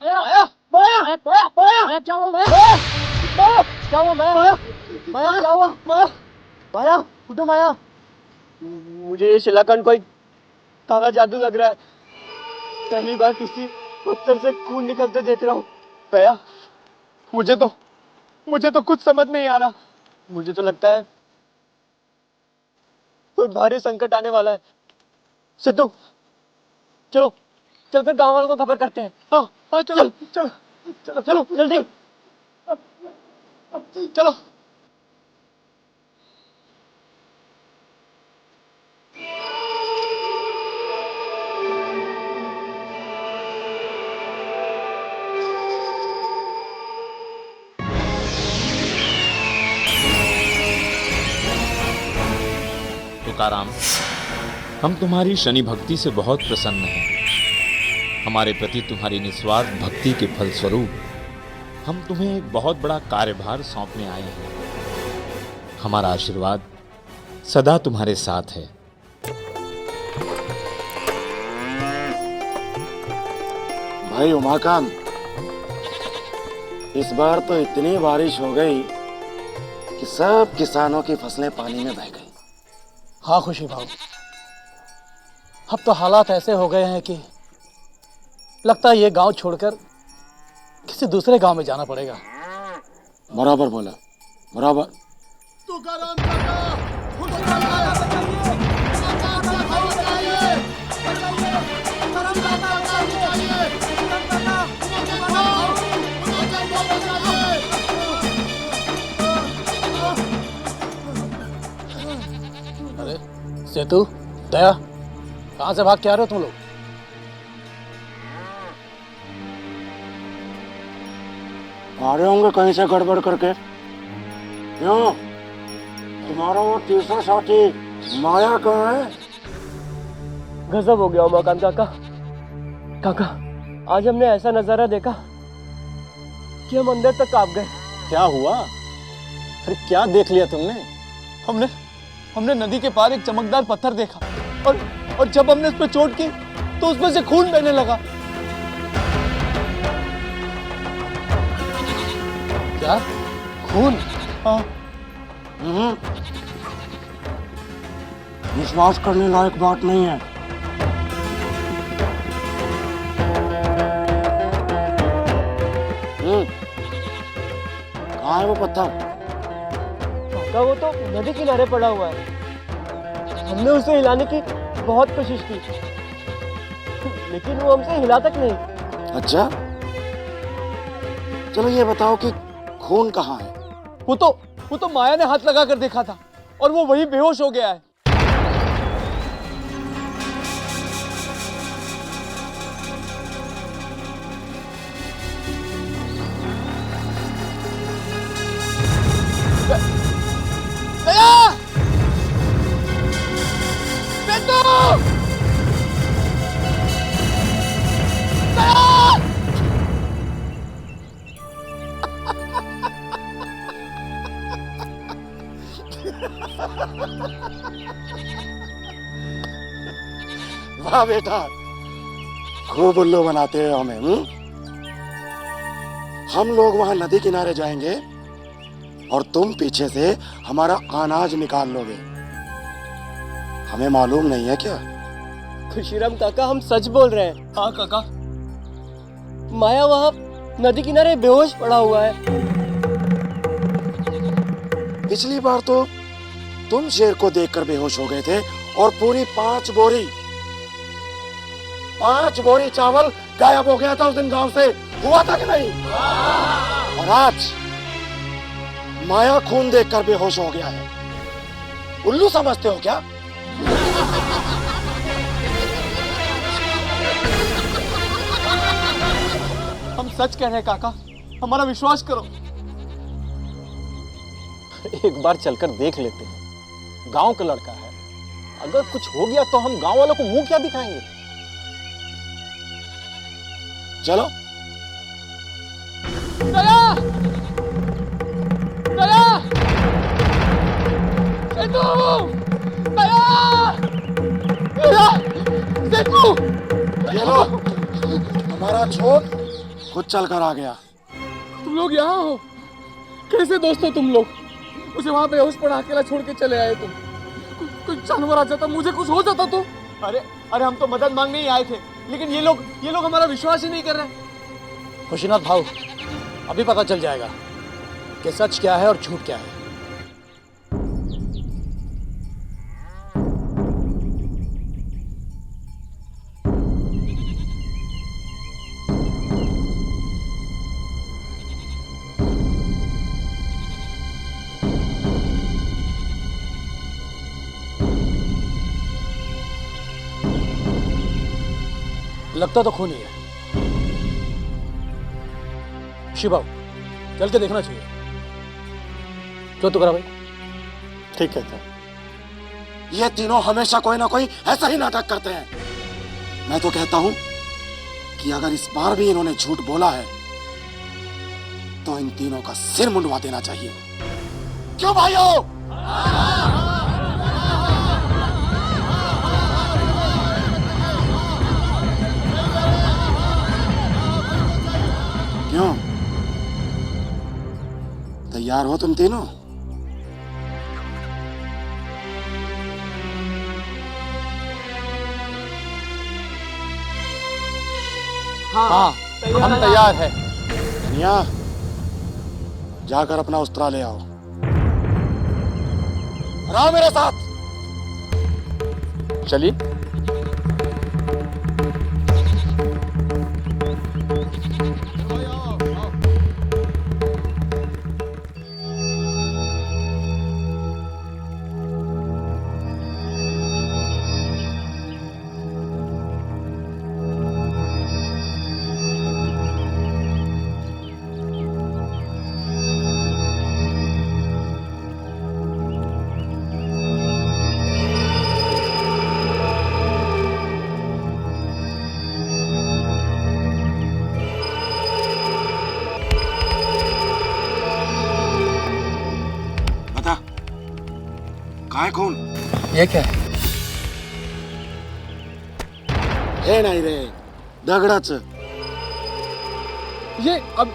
माया माया माया माया क्या हुआ माया माया क्या हुआ माया माया क्या हुआ माया माया उठो माया। मुझे ये शिलाखंड कोई काला जादू लग रहा है। पहली बार किसी पत्थर से खून निकलते देख रहा हूँ। माया मुझे तो कुछ समझ नहीं आ रहा। मुझे तो लगता है कोई भारी संकट आने वाला है। सिद्धू चलो चलकर गांव वालों को खबर करते हैं। हाँ हाँ चलो चलो चलो चलो जल्दी चलो। तुकाराम, हम तुम्हारी शनि भक्ति से बहुत प्रसन्न हैं। हमारे प्रति तुम्हारी निस्वार्थ भक्ति के फलस्वरूप हम तुम्हें एक बहुत बड़ा कार्यभार सौंपने आए हैं। हमारा आशीर्वाद सदा तुम्हारे साथ है। भाई उमाकांत, इस बार तो इतनी बारिश हो गई कि सब किसानों की फसलें पानी में बह गई। हाँ खुशी भाव, अब तो हालात ऐसे हो गए हैं कि लगता है ये गांव छोड़कर किसी दूसरे गांव में जाना पड़ेगा। बराबर बोला, बराबर। अरे सेतु, दया, कहां से भाग के आ रहे हो तुम लोग? आ रहे होंगे कहीं से गड़बड़ करके। क्यों, तुम्हारा वो तीसरा साथी माया कहाँ है? गजब हो गया उमाकांत काका। काका आज हमने ऐसा नजारा देखा कि हम अंदर तक कांप गए। क्या हुआ? फिर क्या देख लिया तुमने? हमने नदी के पार एक चमकदार पत्थर देखा और जब हमने उस पर चोट की तो उसमें से खून बहने लगा। क्या खून? हाँ, विश्वास करने लायक बात नहीं है। कहाँ है वो पत्थर? काका वो तो नदी किनारे पड़ा हुआ है। हमने उसे हिलाने की बहुत कोशिश की लेकिन वो हमसे हिला तक नहीं। अच्छा, चलो ये बताओ कि खून कहाँ है? वो तो माया ने हाथ लगा कर देखा था और वो वही बेहोश हो गया है। दया! सेतु! दया! वाह बेटा, खूब उल्लू बनाते हो हमें। हम लोग वहां नदी किनारे जाएंगे और तुम पीछे से हमारा अनाज निकाल लोगे। हमें मालूम नहीं है क्या? खुशीराम काका हम सच बोल रहे हैं। हाँ काका, माया वहाँ नदी किनारे बेहोश पड़ा हुआ है। पिछली बार तो तुम शेर को देखकर बेहोश हो गए थे और पूरी 5 बोरी चावल गायब हो गया था उस दिन गांव से। हुआ था कि नहीं? और आज माया खून देखकर बेहोश हो गया है। उल्लू समझते हो क्या? हम सच कह रहे हैं काका, हमारा विश्वास करो। एक बार चलकर देख लेते हैं। गांव का लड़का है, अगर कुछ हो गया तो हम गांव वालों को मुंह क्या दिखाएंगे? चलो। दया! दया! सेतु! दया! दया! सेतु! ये लो, हमारा छोट खुद चल कर आ गया। तुम लोग यहाँ हो? कैसे दोस्त हो तुम लोग? उसे वहां बेहोश पड़ा अकेला छोड़ के चले आए तुम। कोई जानवर आ जाता, मुझे कुछ हो जाता तो? अरे अरे हम तो मदद मांगने ही आए थे, लेकिन ये लोग हमारा विश्वास ही नहीं कर रहे। खुशीनाथ भाऊ, अभी पता चल जाएगा कि सच क्या है और झूठ क्या है। लगता तो खून ही है। शिवा, चल के देखना चाहिए। क्यों तो करा भाई? ठीक कहता है। ये तीनों हमेशा कोई ना कोई ऐसा ही नाटक करते हैं। मैं तो कहता हूं कि अगर इस बार भी इन्होंने झूठ बोला है तो इन तीनों का सिर मुंडवा देना चाहिए। क्यों भाइयों? क्यों? तैयार हो तुम तीनों? हाँ, हम तैयार है। कन्या, जाकर अपना उस्तरा ले आओ। आओ मेरे साथ। चलिए। काय खून? ये क्या है? हे नाही रे, दगडाच। ये अब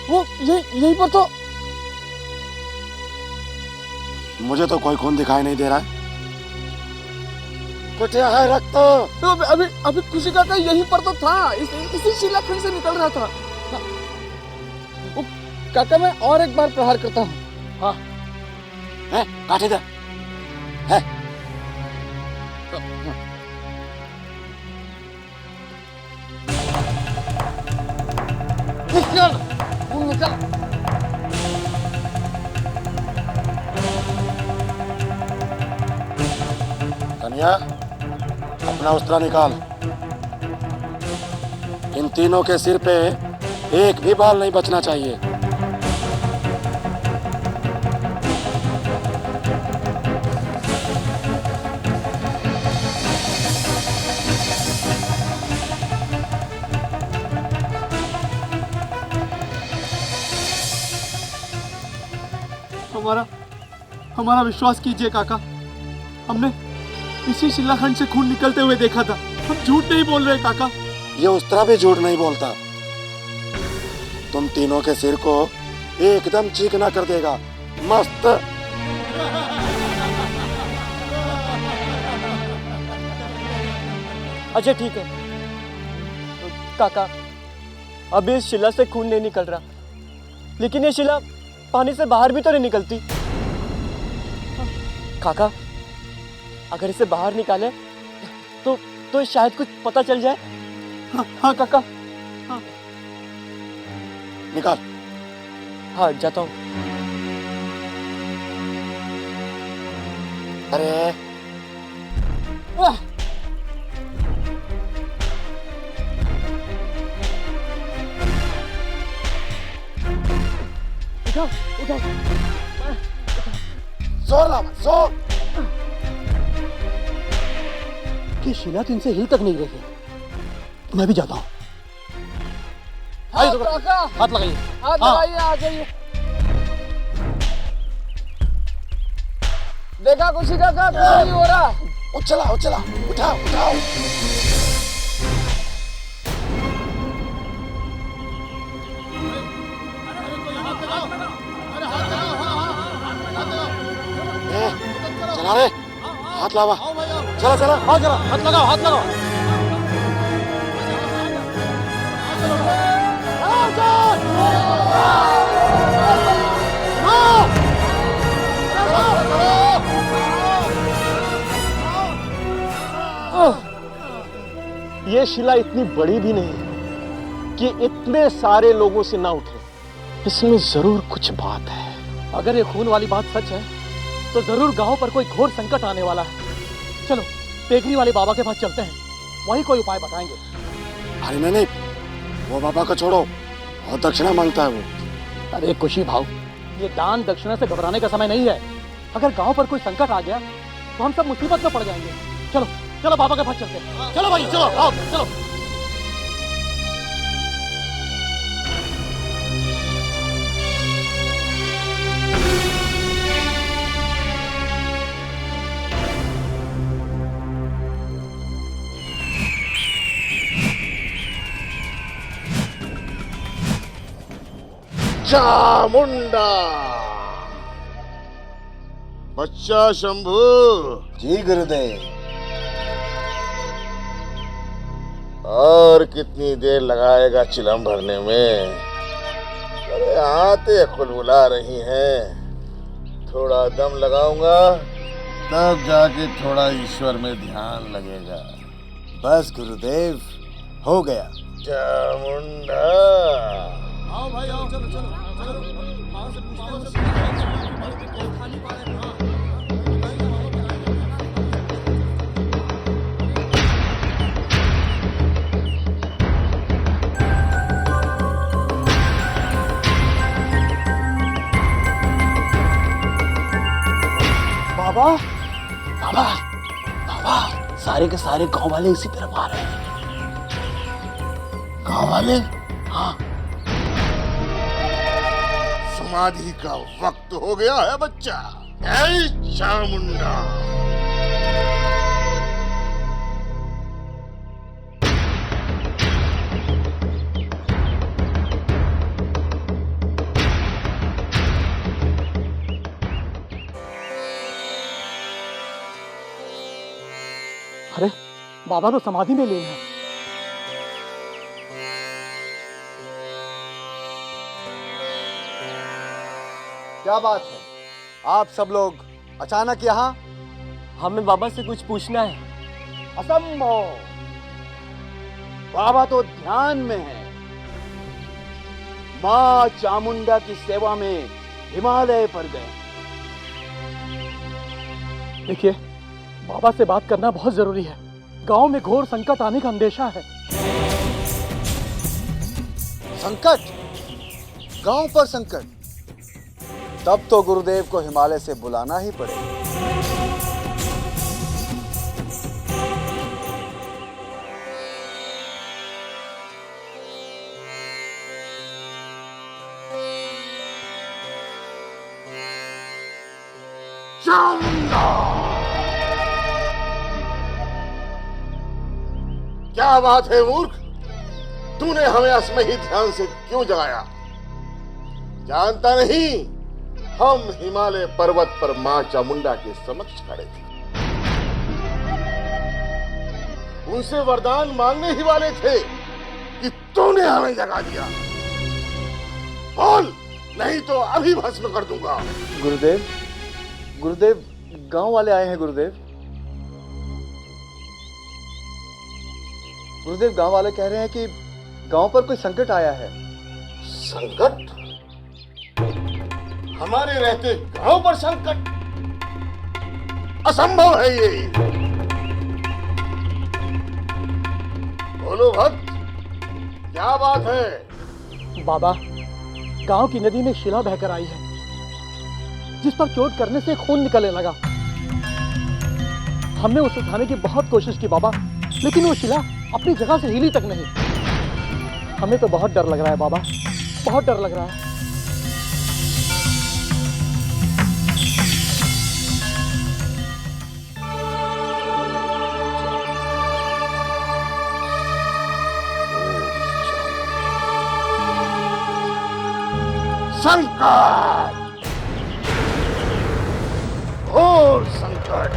वो यहीं पर तो। मुझे तो कोई खून दिखाई नहीं दे रहा है। कुछ है रक्त? तो अभी खुशी काका यहीं पर तो था, इसी शिलाखंड से निकल रहा था। काका मैं और एक बार प्रहार करता हूँ। हाँ है काटे दे। है निकल, निकल। कन्या, अपना उस्तरा निकाल। इन तीनों के सिर पे एक भी बाल नहीं बचना चाहिए। हमारा विश्वास कीजिए काका, हमने इसी शिलाखंड से खून निकलते हुए देखा था। हम झूठ नहीं बोल रहे काका। ये उस्तरा भी झूठ नहीं बोलता। तुम तीनों के सिर को एकदम चीकना कर देगा। मस्त। अच्छा ठीक है काका, अब इस शिला से खून नहीं निकल रहा, लेकिन ये शिला पानी से बाहर भी तो नहीं निकलती। काका, अगर इसे बाहर निकाले तो शायद कुछ पता चल जाए। हाँ काका। हाँ। निकाल। हाँ जाता हूँ। अरे उठाओ उठाओ। जोर ला, जोर। कि शिला तो इनसे हिल तक नहीं रही है। मैं भी जाता हूँ। काका हाथ लगाइए। हाथ लगाइए, आ जाइए। देखा खुशी काका, कुछ नहीं हो रहा। उछला उछला, उठाओ उठाओ। चला रे, हाथ लावा। चला चला, हाँ चला, हाथ लगाओ, हाथ लगाओ। ये शिला इतनी बड़ी भी नहीं कि इतने सारे लोगों से ना उठे। इसमें जरूर कुछ बात है। अगर ये खून वाली बात सच है तो जरूर गांव पर कोई घोर संकट आने वाला है। चलो टेकरी वाले बाबा के पास चलते हैं, वही कोई उपाय बताएंगे। अरे नहीं, वो बाबा को छोड़ो, बहुत दक्षिणा मांगता है वो। अरे खुशी भाव, ये दान दक्षिणा से घबराने का समय नहीं है। अगर गांव पर कोई संकट आ गया तो हम सब मुसीबत में पड़ जाएंगे। चलो चलो बाबा के पास चलते हैं। चलो भाई चलो, आओ चलो। चामुंडा। बच्चा शंभू। जी गुरुदेव। और कितनी देर लगाएगा चिलम भरने में? अरे आते खुलबुला रही हैं। थोड़ा दम लगाऊंगा तब जाके थोड़ा ईश्वर में ध्यान लगेगा। बस गुरुदेव, हो गया। चामुंडा। आओ भाई आओ, चलो चलो बाबा बाबा बाबा, सारे के सारे गांव वाले इसी तरफ आ रहे हैं। गाँव वाले? हाँ। समाधि का वक्त हो गया है बच्चा। ऐ चामुंडा। अरे बाबा तो समाधि में लीन है। क्या बात है, आप सब लोग अचानक यहाँ? हमें बाबा से कुछ पूछना है। असंभव, बाबा तो ध्यान में है। माँ चामुंडा की सेवा में हिमालय पर गए। देखिए, बाबा से बात करना बहुत जरूरी है। गांव में घोर संकट आने का अंदेशा है। संकट? गांव पर संकट? तब तो गुरुदेव को हिमालय से बुलाना ही पड़ेगा। क्या बात है मूर्ख, तूने हमें असमय ही ध्यान से क्यों जगाया? जानता नहीं, हम हिमालय पर्वत पर मां चामुंडा के समक्ष खड़े थे। उनसे वरदान मांगने ही वाले थे कि तूने हमें जगा दिया। बोल, नहीं तो अभी भस्म कर दूंगा। गुरुदेव, गुरुदेव, गांव वाले आए हैं गुरुदेव। गुरुदेव, गांव वाले कह रहे हैं कि गांव पर कोई संकट आया है। संकट? हमारे रहते गांव पर संकट? असंभव है ये। बोलो भक्त, क्या बात है? बाबा, गांव की नदी में शिला बहकर आई है, जिस पर चोट करने से खून निकलने लगा। हमने उसे उठाने की बहुत कोशिश की बाबा, लेकिन वो शिला अपनी जगह से हिली तक नहीं। हमें तो बहुत डर लग रहा है बाबा, बहुत डर लग रहा है। संकट, घोर संकट।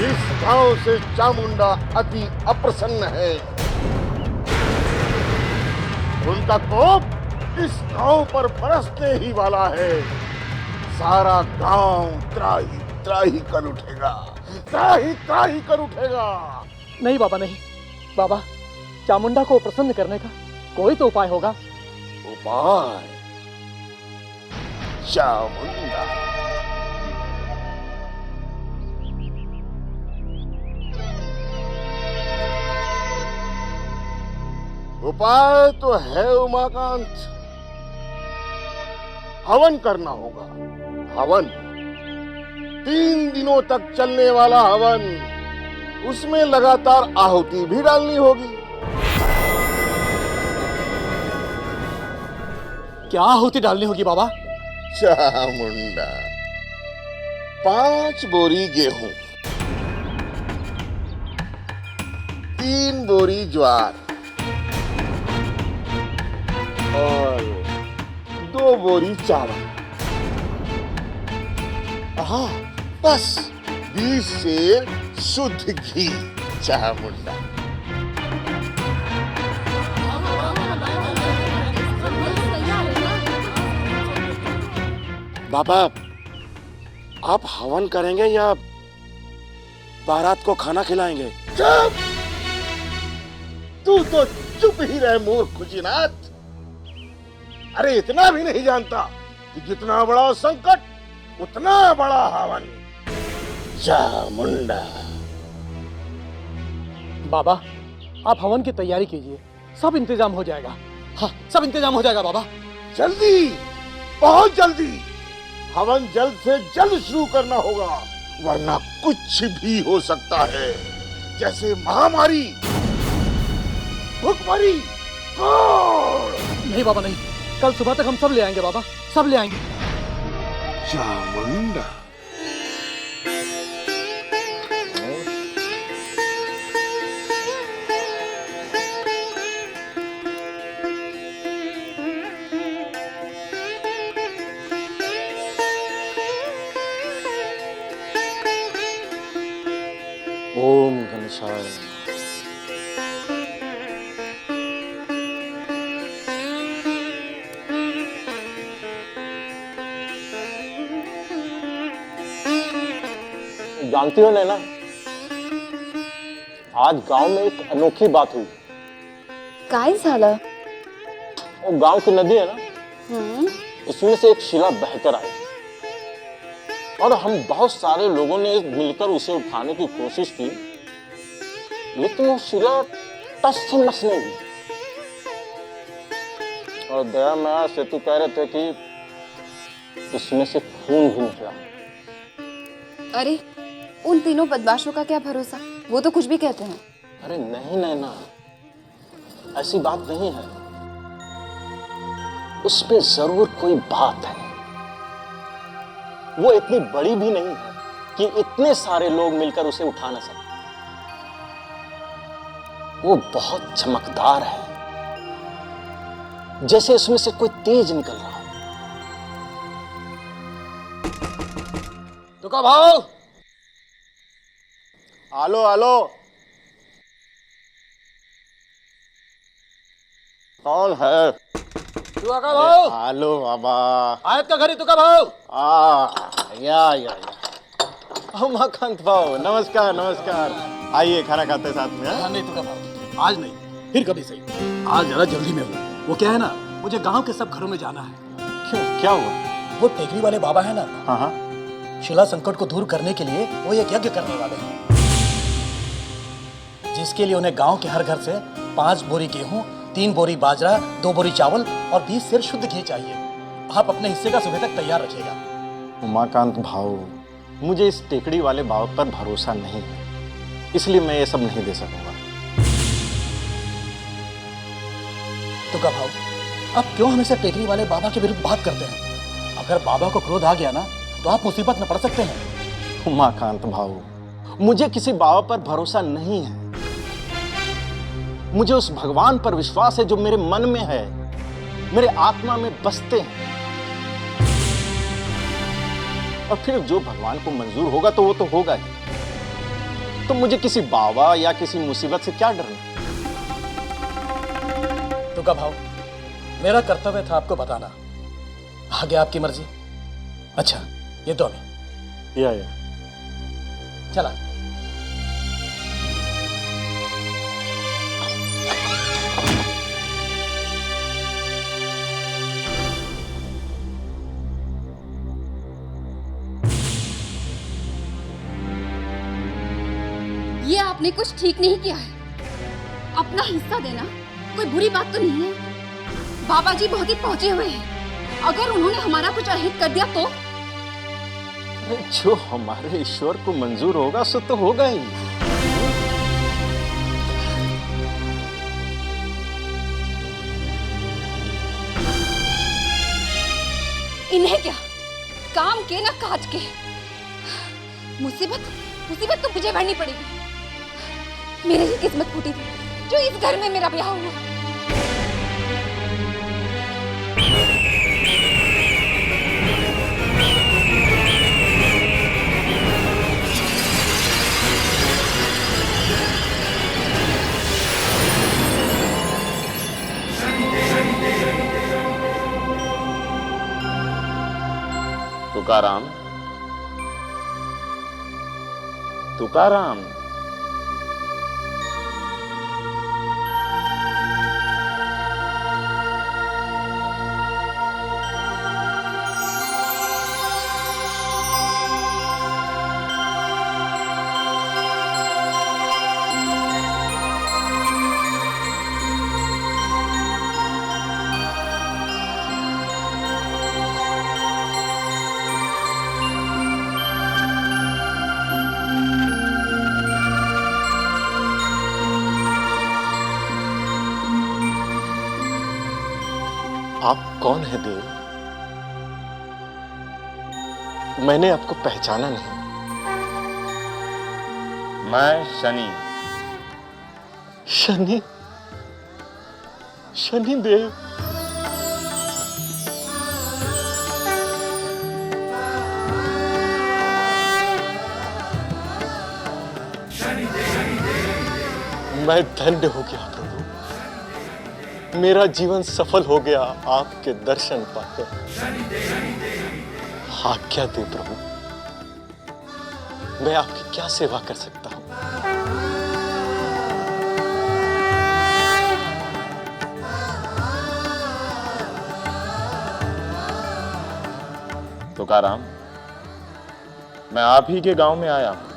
इस गांव से चामुंडा अति अप्रसन्न है। उनका कोप इस गांव पर बरसने ही वाला है। सारा गांव त्राही त्राही कर उठेगा, त्राही त्राही कर उठेगा। नहीं बाबा नहीं, बाबा चामुंडा को प्रसन्न करने का कोई तो उपाय होगा। उपाय? चामुंडा? उपाय तो है उमाकांत, हवन करना होगा। हवन, 3 दिनों तक चलने वाला हवन। उसमें लगातार आहुति भी डालनी होगी। क्या आहुति डालनी होगी बाबा? चामुंडा, 5 बोरी गेहूं, 3 बोरी ज्वार और 2 बोरी चावल। हाँ, बस 20 सेर शुद्ध घी। चामुंडा, बाबा, आप हवन करेंगे या बारात को खाना खिलाएंगे? चुप! तू तो चुप ही रहे मूर्ख कुजीनाथ। अरे इतना भी नहीं जानता कि जितना बड़ा संकट उतना बड़ा हवन। चामुंडा। बाबा आप हवन की तैयारी कीजिए, सब इंतजाम हो जाएगा। हाँ, सब इंतजाम हो जाएगा बाबा। जल्दी, बहुत जल्दी। हवन जल्द से जल्द शुरू करना होगा, वरना कुछ भी हो सकता है, जैसे महामारी, भूखमरी, कोढ़। नहीं बाबा नहीं, कल सुबह तक हम सब ले आएंगे बाबा, सब ले आएंगे। चामुंडा। ओम गणेशाय। जानती हो नैना, आज गांव में एक अनोखी बात हुई। काय झालं? वो गांव की नदी है ना, उसमें से एक शिला बहकर आई और हम बहुत सारे लोगों ने मिलकर उसे उठाने की कोशिश की, लेकिन वो शिला टस से मस नहीं हुई। और दया माया सेतु कह रहे थे कि उसमें से खून भी निकला। अरे उन तीनों बदमाशों का क्या भरोसा, वो तो कुछ भी कहते हैं। अरे नहीं नैना, ऐसी बात नहीं है। उसमें जरूर कोई बात है। वो इतनी बड़ी भी नहीं है कि इतने सारे लोग मिलकर उसे उठा न सकें। वो बहुत चमकदार है, जैसे इसमें से कोई तेज निकल रहा हो। तो का भाव? आलो आलो। कौन है? तुका का भाव? आलो बाबा। आयत का घरी तुका भाव? या। उमाकांत भाव, नमस्कार नमस्कार। आइए खाना खाते साथ में। हाँ, नहीं तुका भाव, आज नहीं, फिर कभी सही। आज जरा जल्दी में हूँ। वो क्या है ना, मुझे गांव के सब घरों में जाना है। क्यों, क्या हुआ? वो टेकरी वाले बाबा है ना, हाँ हाँ, शिला संकट को दूर करने के लिए वो एक यज्ञ करने वाले हैं, जिसके लिए उन्हें गांव के हर घर से 5 बोरी गेहूं, 3 बोरी बाजरा, 2 बोरी चावल और 20 सेर शुद्ध घी चाहिए। आप अपने हिस्से का सुबह तक तैयार रखिएगा। उमाकांत भाव, मुझे इस टेकड़ी वाले बाबा पर भरोसा नहीं है, इसलिए मैं ये सब नहीं दे सकूंगा। तुका भाव, आप क्यों हमेशा टेकरी वाले बाबा के विरुद्ध बात करते हैं? अगर बाबा को क्रोध आ गया ना, तो आप मुसीबत में पड़ सकते हैं। उमाकांत भाव, मुझे किसी बाबा पर भरोसा नहीं है। मुझे उस भगवान पर विश्वास है जो मेरे मन में है, मेरे आत्मा में बसते हैं। और फिर जो भगवान को मंजूर होगा तो वो तो होगा ही। तो मुझे किसी बाबा या किसी मुसीबत से क्या डरना। तुका भाव, मेरा कर्तव्य था आपको बताना, आगे आपकी मर्जी। अच्छा ये तो नहीं या चला। ये आपने कुछ ठीक नहीं किया है। अपना हिस्सा देना कोई बुरी बात तो नहीं है। बाबा जी बहुत ही पहुंचे हुए हैं, अगर उन्होंने हमारा कुछ अहित कर दिया तो? जो हमारे ईश्वर को मंजूर होगा सो तो होगा ही। इन्हें क्या काम के ना काज के। मुसीबत मुसीबत तो मुझे भरनी पड़ेगी। मेरी ही किस्मत फूटी थी जो इस घर में मेरा ब्याह हुआ। तुकाराम, तुकाराम, आप कौन है देव? मैंने आपको पहचाना नहीं। मैं शनि। शनि? शनि देव? मैं धन्य हो गया प्रभु, मेरा जीवन सफल हो गया आपके दर्शन पाकर। आज्ञा दे प्रभु, मैं आपकी क्या सेवा कर सकता हूं? तुकाराम, मैं आप ही के गांव में आया हूं।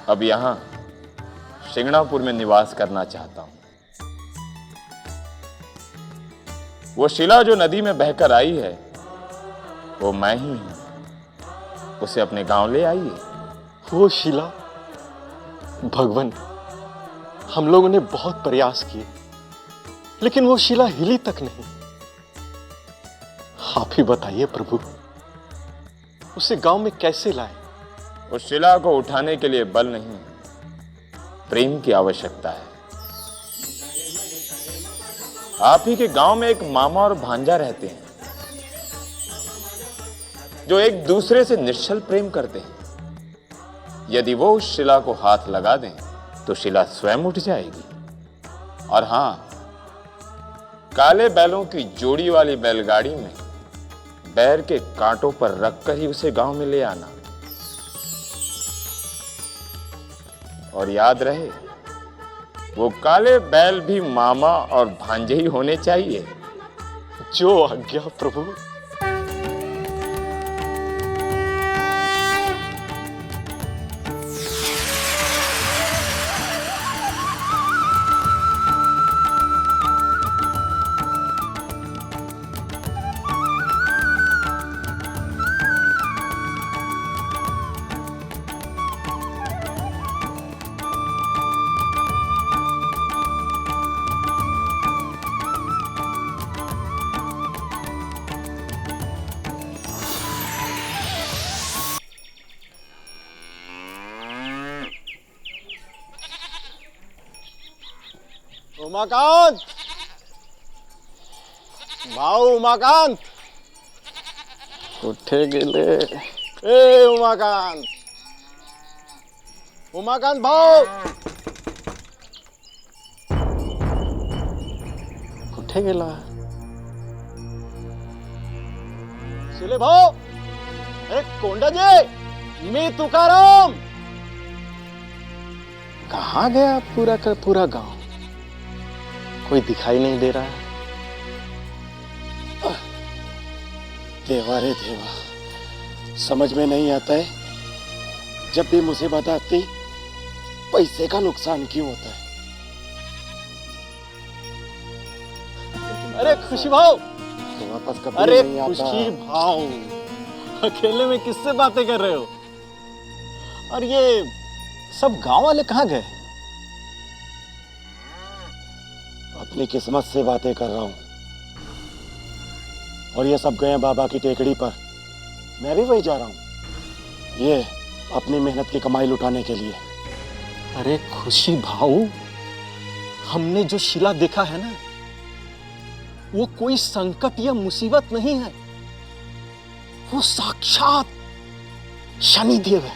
अब यहां सिंगणापुर में निवास करना चाहता हूं। वो शिला जो नदी में बहकर आई है वो मैं ही हूं। उसे अपने गांव ले आइए। वो शिला? भगवान, हम लोगों ने बहुत प्रयास किए लेकिन वो शिला हिली तक नहीं। आप ही बताइए प्रभु, उसे गांव में कैसे लाएं? उस शिला को उठाने के लिए बल नहीं, प्रेम की आवश्यकता है। आप ही के गांव में एक मामा और भांजा रहते हैं जो एक दूसरे से निश्चल प्रेम करते हैं। यदि वो उस शिला को हाथ लगा दें तो शिला स्वयं उठ जाएगी। और हां, काले बैलों की जोड़ी वाली बैलगाड़ी में बैर के कांटों पर रखकर ही उसे गांव में ले आना। और याद रहे, वो काले बैल भी मामा और भांजे ही होने चाहिए। जो आज्ञा प्रभु। उमाकांत, भाऊ उमाकांत, कुठे गेले ए उमाकांत उमाकांत भाऊ कुठे गेला शिले भाऊ अरे कोंडाजी मी तुकाराम कहाँ गया पूरा का पूरा गांव कोई दिखाई नहीं दे रहा है देवा रे देवा समझ में नहीं आता है जब भी मुसीबत आती पैसे का नुकसान क्यों होता है। अरे खुशी भाव तो वापस कभी अरे नहीं आता। खुशी भाव अकेले में किससे बातें कर रहे हो और ये सब गांव वाले कहाँ गए अपनी किस्मत से बातें कर रहा हूँ और ये सब गए बाबा की टेकड़ी पर मैं भी वही जा रहा हूँ ये अपनी मेहनत की कमाई लुटाने के लिए। अरे खुशी भाव हमने जो शिला देखा है ना वो कोई संकट या मुसीबत नहीं है वो साक्षात शनिदेव है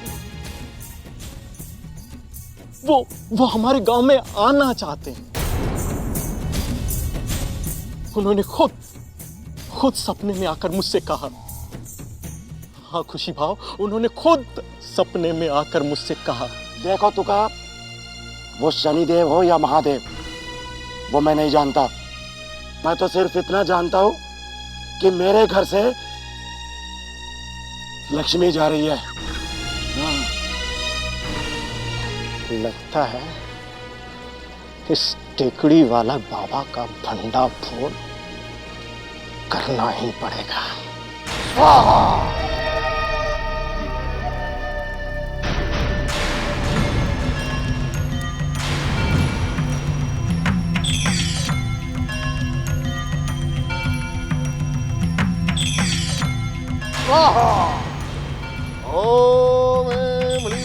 वो हमारे गांव में आना चाहते हैं उन्होंने खुद सपने में आकर मुझसे कहा हाँ खुशी भाव उन्होंने खुद सपने में आकर मुझसे कहा देखो तुका वो शनिदेव हो या महादेव वो मैं नहीं जानता मैं तो सिर्फ इतना जानता हूं कि मेरे घर से लक्ष्मी जा रही है। लगता है इस टेकड़ी वाला बाबा का भंडा फोड़ करना ही पड़ेगा।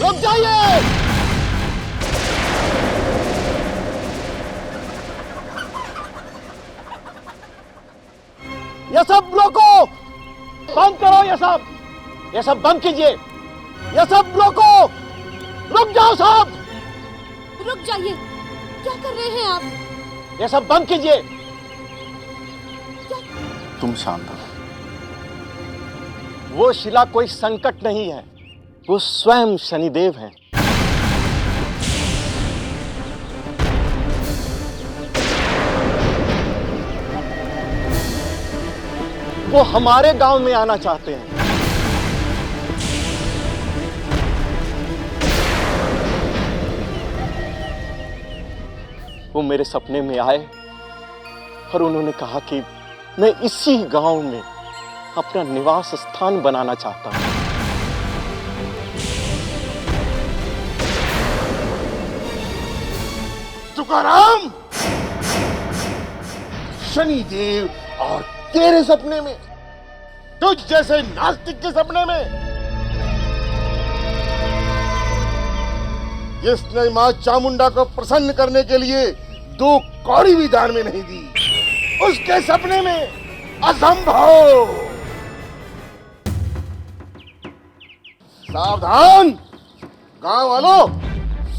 रुक जाइए ये सब रोको बंद करो ये सब बंद कीजिए ये सब रोको रुक जाओ साहब रुक जाइए क्या कर रहे हैं आप ये सब बंद कीजिए तुम शांत हो वो शिला कोई संकट नहीं है वो स्वयं शनिदेव हैं वो हमारे गांव में आना चाहते हैं वो मेरे सपने में आए और उन्होंने कहा कि मैं इसी गांव में अपना निवास स्थान बनाना चाहता हूं तुकाराम शनिदेव और तेरे सपने में तुझ जैसे नास्तिक के सपने में जिसने मां चामुंडा को प्रसन्न करने के लिए 2 कौड़ी भी दान में नहीं दी उसके सपने में असंभव। सावधान गांव वालों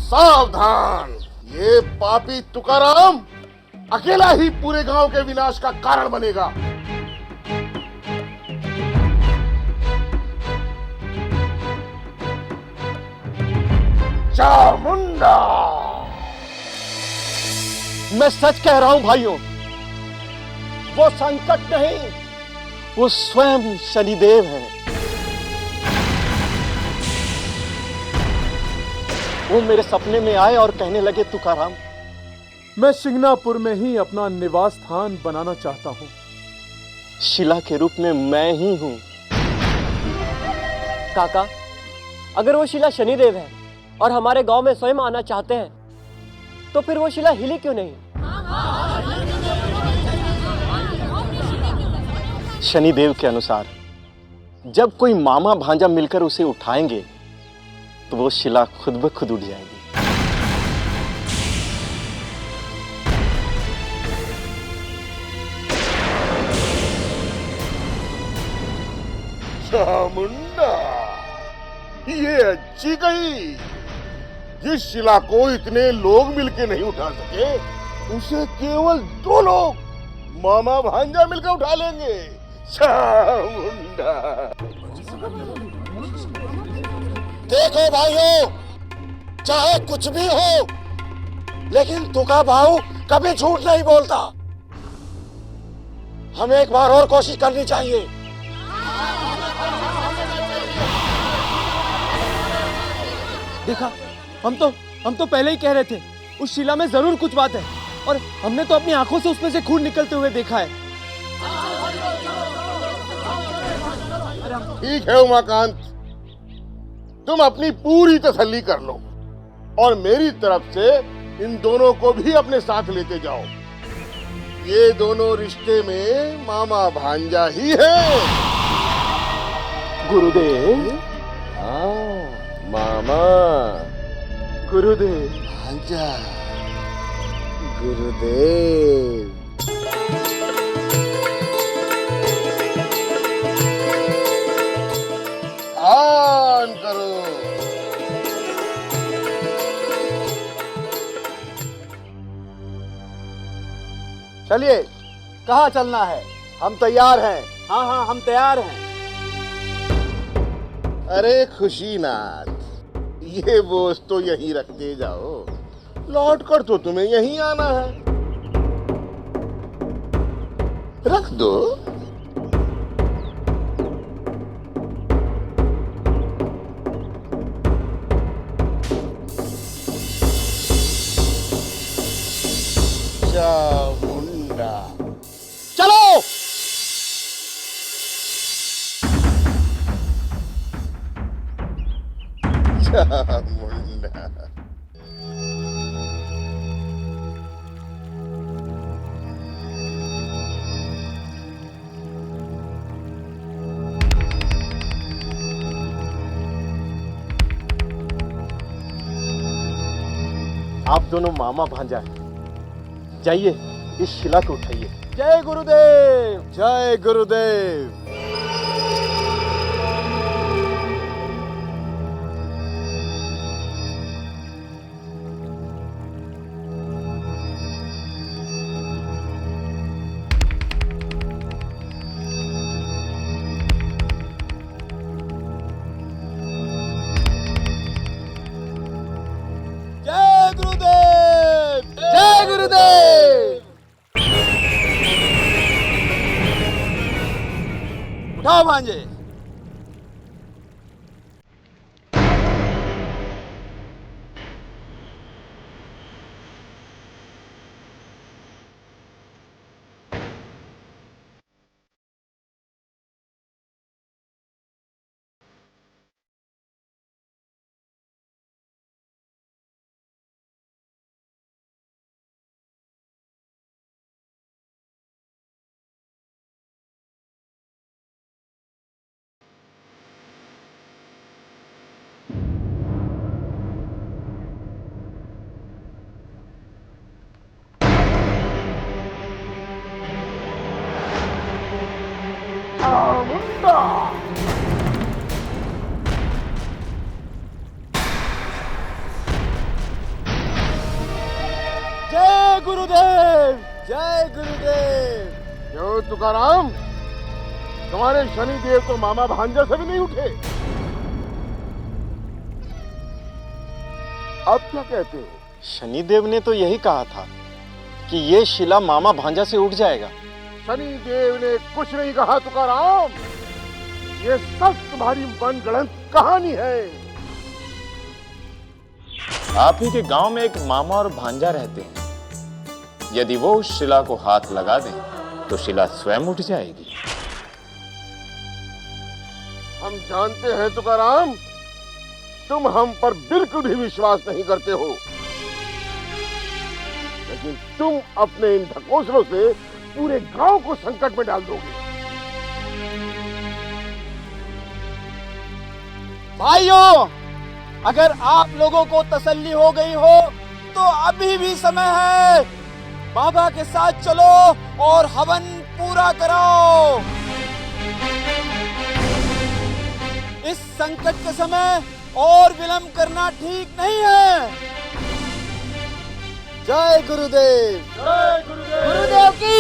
सावधान ये पापी तुकाराम अकेला ही पूरे गांव के विनाश का कारण बनेगा। चामुंडा मैं सच कह रहा हूं भाइयों वो संकट नहीं वो स्वयं शनिदेव हैं वो मेरे सपने में आए और कहने लगे तुकाराम मैं सिंगनापुर में ही अपना निवास स्थान बनाना चाहता हूँ शिला के रूप में मैं ही हूं काका अगर वो शिला शनिदेव है और हमारे गांव में स्वयं आना चाहते हैं तो फिर वो शिला हिली क्यों नहीं? शनिदेव के अनुसार जब कोई मामा भांजा मिलकर उसे उठाएंगे तो वो शिला खुद ब खुद उठ जाएगी। चामुंडा, ये अच्छी कही। जिस शिला को इतने लोग मिलके नहीं उठा सके, उसे केवल 2 लोग मामा भांजा मिलकर उठा लेंगे। चामुंडा। देखो भाइयों, चाहे कुछ भी हो, लेकिन तुका भाऊ कभी झूठ नहीं बोलता। हमें एक बार और कोशिश करनी चाहिए। देखा, हम तो पहले ही कह रहे थे उस शिला में जरूर कुछ बात है, और हमने तो अपनी आंखों से उसमें से खून निकलते हुए देखा है। ठीक है उमाकांत, तुम अपनी पूरी तसल्ली कर लो और मेरी तरफ से इन दोनों को भी अपने साथ लेते जाओ। ये दोनों रिश्ते में मामा भांजा ही है। गुरुदेव। हाँ मामा। गुरुदेव। भांजा। गुरुदेव। आन करो। चलिए, कहाँ चलना है? हम तैयार हैं। हाँ हाँ, हम तैयार हैं। अरे खुशीनाथ, ये बोझ तो यहीं रखते जाओ, लौट कर तो तुम्हें यहीं आना है। रख दो। चामुंडा। चलो। चामुंडा। आप दोनों मामा भांजा हैं। जाइए, इस शिला को उठाइए। जय गुरुदेव। जय गुरुदेव। जय गुरुदेव। जय गुरुदेव। उठाओ भांजे। जय गुरुदेव। जय गुरुदेव। क्यों तुकाराम, तुम्हारे शनिदेव तो मामा भांजा से भी नहीं उठे। अब क्या कहते हो? शनिदेव ने तो यही कहा था कि ये शिला मामा भांजा से उठ जाएगा। शनिदेव ने कुछ नहीं कहा तुकाराम, ये सब तुम्हारी मनगढ़ंत कहानी है। आप ही के गांव में एक मामा और भांजा रहते हैं। यदि वो उस शिला को हाथ लगा दें तो शिला स्वयं उठ जाएगी। हम जानते हैं तुकाराम, तुम हम पर बिल्कुल भी विश्वास नहीं करते हो, लेकिन तुम अपने इन ढकोसलों से पूरे गांव को संकट में डाल दोगे। भाइयों, अगर आप लोगों को तसल्ली हो गई हो तो अभी भी समय है। बाबा के साथ चलो और हवन पूरा कराओ। इस संकट के समय और विलंब करना ठीक नहीं है। जय गुरुदेव। गुरुदेव की